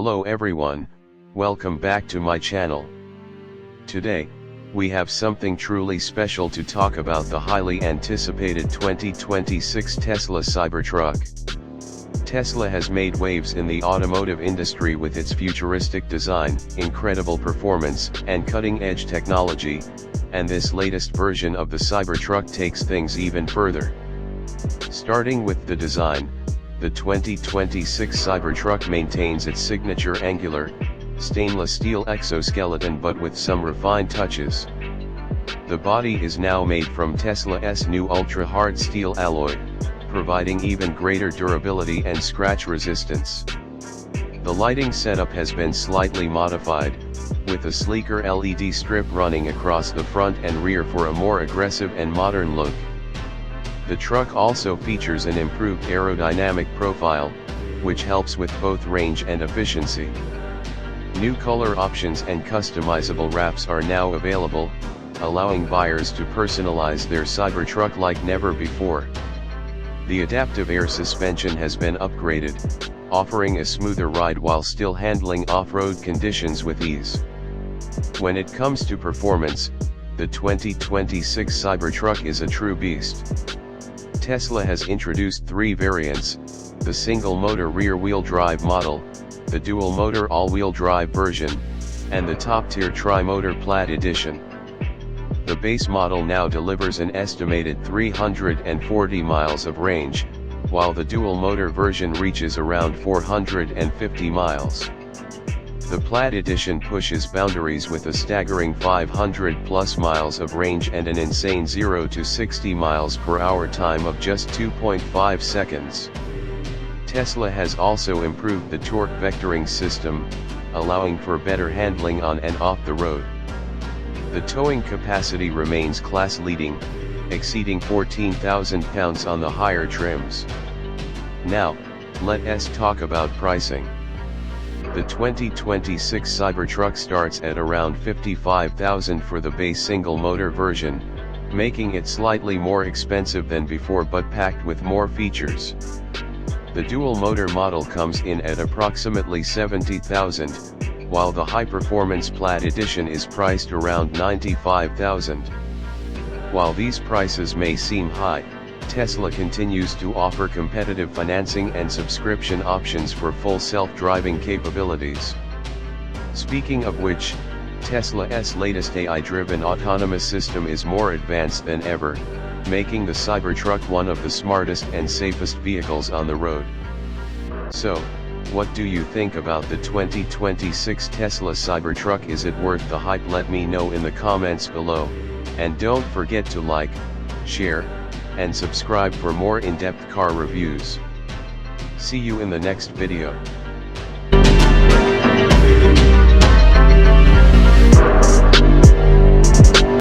Hello everyone, welcome back to my channel. Today, we have something truly special to talk about: the highly anticipated 2026 Tesla Cybertruck. Tesla has made waves in the automotive industry with its futuristic design, incredible performance, and cutting-edge technology, and this latest version of the Cybertruck takes things even further. Starting with the design, the 2026 Cybertruck maintains its signature angular, stainless steel exoskeleton but with some refined touches. The body is now made from Tesla's new ultra-hard steel alloy, providing even greater durability and scratch resistance. The lighting setup has been slightly modified, with a sleeker LED strip running across the front and rear for a more aggressive and modern look. The truck also features an improved aerodynamic profile, which helps with both range and efficiency. New color options and customizable wraps are now available, allowing buyers to personalize their Cybertruck like never before. The adaptive air suspension has been upgraded, offering a smoother ride while still handling off-road conditions with ease. When it comes to performance, the 2026 Cybertruck is a true beast. Tesla has introduced three variants: the single-motor rear-wheel drive model, the dual-motor all-wheel drive version, and the top-tier tri-motor Plaid edition. The base model now delivers an estimated 340 miles of range, while the dual-motor version reaches around 450 miles. The Plaid edition pushes boundaries with a staggering 500+ miles of range and an insane 0 to 60 miles per hour time of just 2.5 seconds. Tesla has also improved the torque vectoring system, allowing for better handling on and off the road. The towing capacity remains class-leading, exceeding 14,000 pounds on the higher trims. Now, let's talk about pricing. The 2026 Cybertruck starts at around $55,000 for the base single-motor version, making it slightly more expensive than before but packed with more features. The dual-motor model comes in at approximately $70,000, while the high-performance Plaid edition is priced around $95,000. While these prices may seem high, Tesla continues to offer competitive financing and subscription options for full self-driving capabilities. Speaking of which, Tesla's latest AI-driven autonomous system is more advanced than ever, making the Cybertruck one of the smartest and safest vehicles on the road. So, what do you think about the 2026 Tesla Cybertruck? Is it worth the hype? Let me know in the comments below, and don't forget to like, share, and subscribe for more in-depth car reviews. See you in the next video.